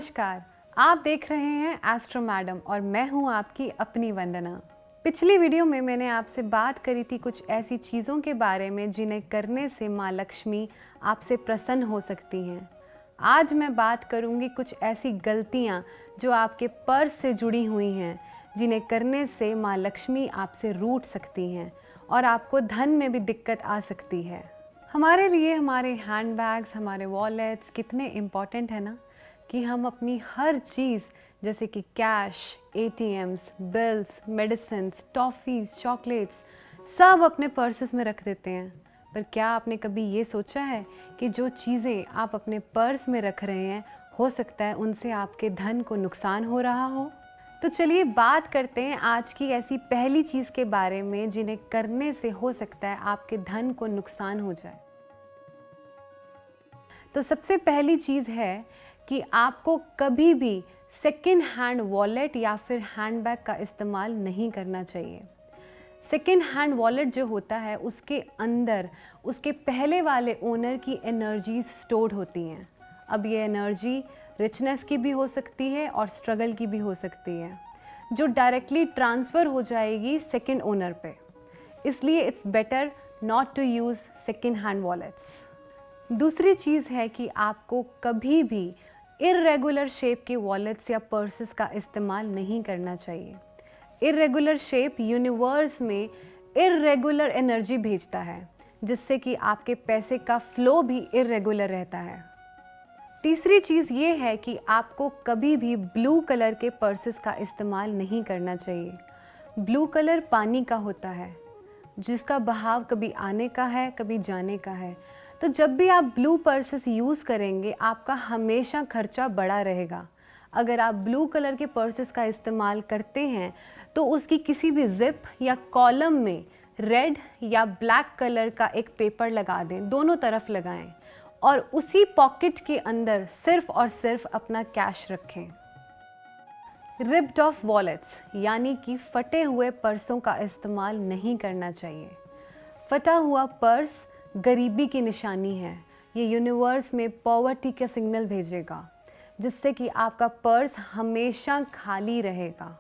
नमस्कार, आप देख रहे हैं एस्ट्रो मैडम और मैं हूं आपकी अपनी वंदना। पिछली वीडियो में मैंने आपसे बात करी थी कुछ ऐसी चीज़ों के बारे में जिन्हें करने से माँ लक्ष्मी आपसे प्रसन्न हो सकती हैं। आज मैं बात करूंगी कुछ ऐसी गलतियां जो आपके पर्स से जुड़ी हुई हैं, जिन्हें करने से माँ लक्ष्मी आपसे रूठ सकती हैं और आपको धन में भी दिक्कत आ सकती है। हमारे लिए हमारे हैंड बैग्स, हमारे वॉलेट्स कितने इम्पॉर्टेंट है ना, कि हम अपनी हर चीज़ जैसे कि cash, ATMs, bills, medicines, toffees, chocolates सब अपने पर्सेस में रख देते हैं। पर क्या आपने कभी ये सोचा है कि जो चीज़ें आप अपने पर्स में रख रहे हैं, हो सकता है उनसे आपके धन को नुकसान हो रहा हो? तो चलिए बात करते हैं आज की ऐसी पहली चीज़ के बारे में जिन्हें करने से हो सकता है आपके धन को नुकसान हो जाए। तो सबसे पहली चीज़ है कि आपको कभी भी सेकेंड हैंड वॉलेट या फिर हैंडबैग का इस्तेमाल नहीं करना चाहिए। सेकेंड हैंड वॉलेट जो होता है उसके अंदर उसके पहले वाले ओनर की एनर्जीज स्टोर्ड होती हैं। अब ये एनर्जी रिचनेस की भी हो सकती है और स्ट्रगल की भी हो सकती है, जो डायरेक्टली ट्रांसफ़र हो जाएगी सेकेंड ओनर पे। इसलिए it's better not to use second hand wallets. दूसरी चीज़ है कि आपको कभी भी इर्रेगुलर शेप के वॉलेट्स या पर्सेस का इस्तेमाल नहीं करना चाहिए। इर्रेगुलर शेप यूनिवर्स में इर्रेगुलर एनर्जी भेजता है, जिससे कि आपके पैसे का फ्लो भी इर्रेगुलर रहता है। तीसरी चीज़ ये है कि आपको कभी भी ब्लू कलर के पर्सेस का इस्तेमाल नहीं करना चाहिए। ब्लू कलर पानी का होता है, जिसका बहाव कभी आने का है, कभी जाने का है। तो जब भी आप ब्लू पर्सेस यूज़ करेंगे, आपका हमेशा खर्चा बढ़ा रहेगा। अगर आप ब्लू कलर के पर्सेस का इस्तेमाल करते हैं तो उसकी किसी भी जिप या कॉलम में रेड या ब्लैक कलर का एक पेपर लगा दें, दोनों तरफ लगाएं और उसी पॉकेट के अंदर सिर्फ और सिर्फ अपना कैश रखें। रिप्ड ऑफ वॉलेट्स यानी कि फटे हुए पर्सों का इस्तेमाल नहीं करना चाहिए। फटा हुआ पर्स गरीबी की निशानी है। ये यूनिवर्स में पॉवर्टी का सिग्नल भेजेगा, जिससे कि आपका पर्स हमेशा खाली रहेगा।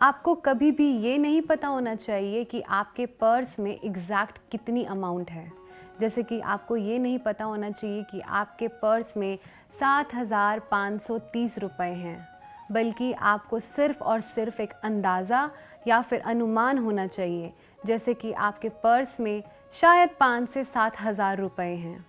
आपको कभी भी ये नहीं पता होना चाहिए कि आपके पर्स में एग्जैक्ट कितनी अमाउंट है। जैसे कि आपको ये नहीं पता होना चाहिए कि आपके पर्स में 7,530 रुपये हैं, बल्कि आपको सिर्फ़ और सिर्फ एक अंदाज़ा या फिर अनुमान होना चाहिए, जैसे कि आपके पर्स में शायद 5 से 7 हज़ार रुपये हैं।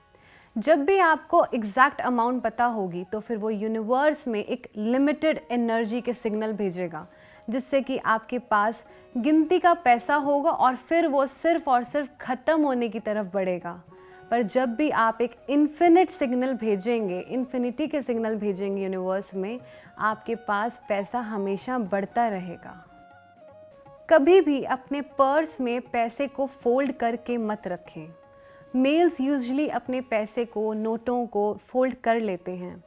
जब भी आपको एग्जैक्ट अमाउंट पता होगी तो फिर वो यूनिवर्स में एक लिमिटेड एनर्जी के सिग्नल भेजेगा, जिससे कि आपके पास गिनती का पैसा होगा और फिर वो सिर्फ और सिर्फ ख़त्म होने की तरफ बढ़ेगा। पर जब भी आप एक इन्फिनिट सिग्नल भेजेंगे, इन्फिनिटी के सिग्नल भेजेंगे यूनिवर्स में, आपके पास पैसा हमेशा बढ़ता रहेगा। कभी भी अपने पर्स में पैसे को फोल्ड करके मत रखें। मेल्स यूजुअली अपने पैसे को, नोटों को फोल्ड कर लेते हैं।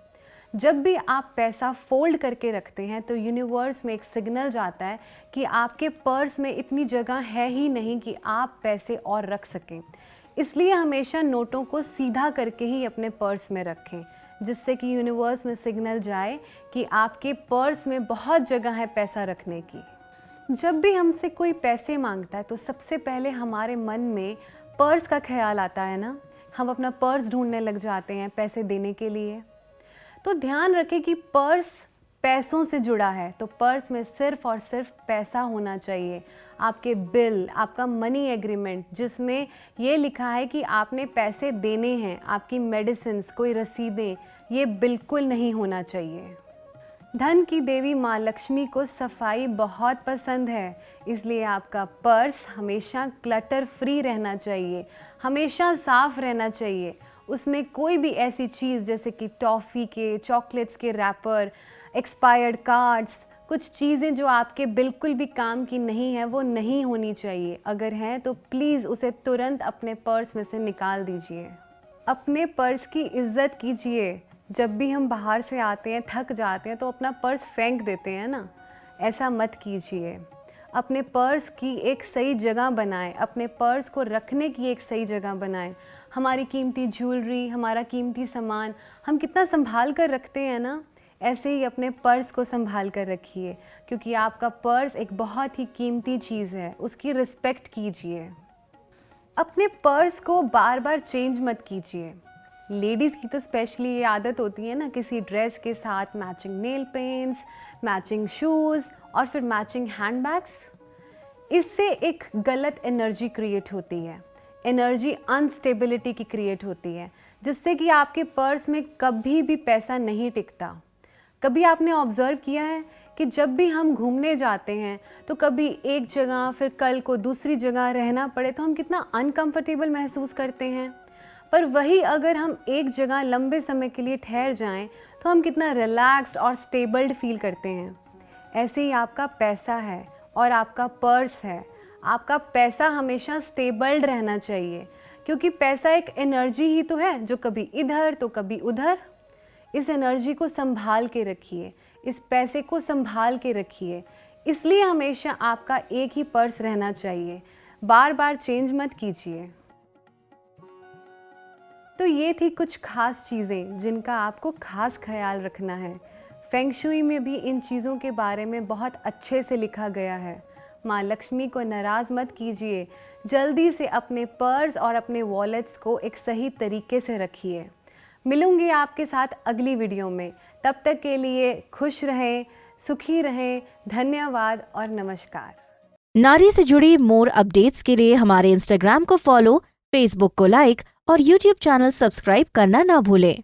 जब भी आप पैसा फोल्ड करके रखते हैं तो यूनिवर्स में एक सिग्नल जाता है कि आपके पर्स में इतनी जगह है ही नहीं कि आप पैसे और रख सकें। इसलिए हमेशा नोटों को सीधा करके ही अपने पर्स में रखें, जिससे कि यूनिवर्स में सिग्नल जाए कि आपके पर्स में बहुत जगह है पैसा रखने की। जब भी हमसे कोई पैसे मांगता है तो सबसे पहले हमारे मन में पर्स का ख्याल आता है ना। हम अपना पर्स ढूंढने लग जाते हैं पैसे देने के लिए। तो ध्यान रखें कि पर्स पैसों से जुड़ा है, तो पर्स में सिर्फ और सिर्फ पैसा होना चाहिए। आपके बिल, आपका मनी एग्रीमेंट जिसमें ये लिखा है कि आपने पैसे देने हैं, आपकी मेडिसिन्स, कोई रसीदें, ये बिल्कुल नहीं होना चाहिए। धन की देवी माँ लक्ष्मी को सफाई बहुत पसंद है, इसलिए आपका पर्स हमेशा क्लटर फ्री रहना चाहिए, हमेशा साफ रहना चाहिए। उसमें कोई भी ऐसी चीज़ जैसे कि टॉफ़ी के, चॉकलेट्स के रैपर, एक्सपायर्ड कार्ड्स, कुछ चीज़ें जो आपके बिल्कुल भी काम की नहीं है वो नहीं होनी चाहिए। अगर हैं तो प्लीज़ उसे तुरंत अपने पर्स में से निकाल दीजिए। अपने पर्स की इज़्ज़त कीजिए। जब भी हम बाहर से आते हैं, थक जाते हैं तो अपना पर्स फेंक देते हैं ना, ऐसा मत कीजिए। अपने पर्स की एक सही जगह बनाएं, अपने पर्स को रखने की एक सही जगह बनाएं। हमारी कीमती ज्वेलरी, हमारा कीमती सामान हम कितना संभाल कर रखते हैं ना, ऐसे ही अपने पर्स को संभाल कर रखिए, क्योंकि आपका पर्स एक बहुत ही कीमती चीज़ है, उसकी रिस्पेक्ट कीजिए। अपने पर्स को बार बार चेंज मत कीजिए। लेडीज़ की तो स्पेशली ये आदत होती है ना, किसी ड्रेस के साथ matching nail paints, matching shoes और फिर मैचिंग हैंडबैग्स। इससे एक गलत एनर्जी क्रिएट होती है, एनर्जी अनस्टेबिलिटी की क्रिएट होती है, जिससे कि आपके पर्स में कभी भी पैसा नहीं टिकता। कभी आपने ऑब्ज़र्व किया है कि जब भी हम घूमने जाते हैं तो कभी एक जगह फिर कल को दूसरी जगह रहना पड़े तो हम कितना अनकंफर्टेबल महसूस करते हैं, पर वही अगर हम एक जगह लंबे समय के लिए ठहर जाएं तो हम कितना रिलैक्स्ड और स्टेबल्ड फील करते हैं। ऐसे ही आपका पैसा है और आपका पर्स है। आपका पैसा हमेशा स्टेबल्ड रहना चाहिए, क्योंकि पैसा एक एनर्जी ही तो है जो कभी इधर तो कभी उधर। इस एनर्जी को संभाल के रखिए, इस पैसे को संभाल के रखिए। इसलिए हमेशा आपका एक ही पर्स रहना चाहिए, बार बार चेंज मत कीजिए। तो ये थी कुछ खास चीज़ें जिनका आपको खास ख्याल रखना है। फेंग शुई में भी इन चीज़ों के बारे में बहुत अच्छे से लिखा गया है। माँ लक्ष्मी को नाराज़ मत कीजिए, जल्दी से अपने पर्स और अपने वॉलेट्स को एक सही तरीके से रखिए। मिलूंगी आपके साथ अगली वीडियो में, तब तक के लिए खुश रहें, सुखी रहें। धन्यवाद और नमस्कार। नारी से जुड़ी मोर अपडेट्स के लिए हमारे इंस्टाग्राम को फॉलो, फेसबुक को लाइक और यूट्यूब चैनल सब्सक्राइब करना ना भूलें।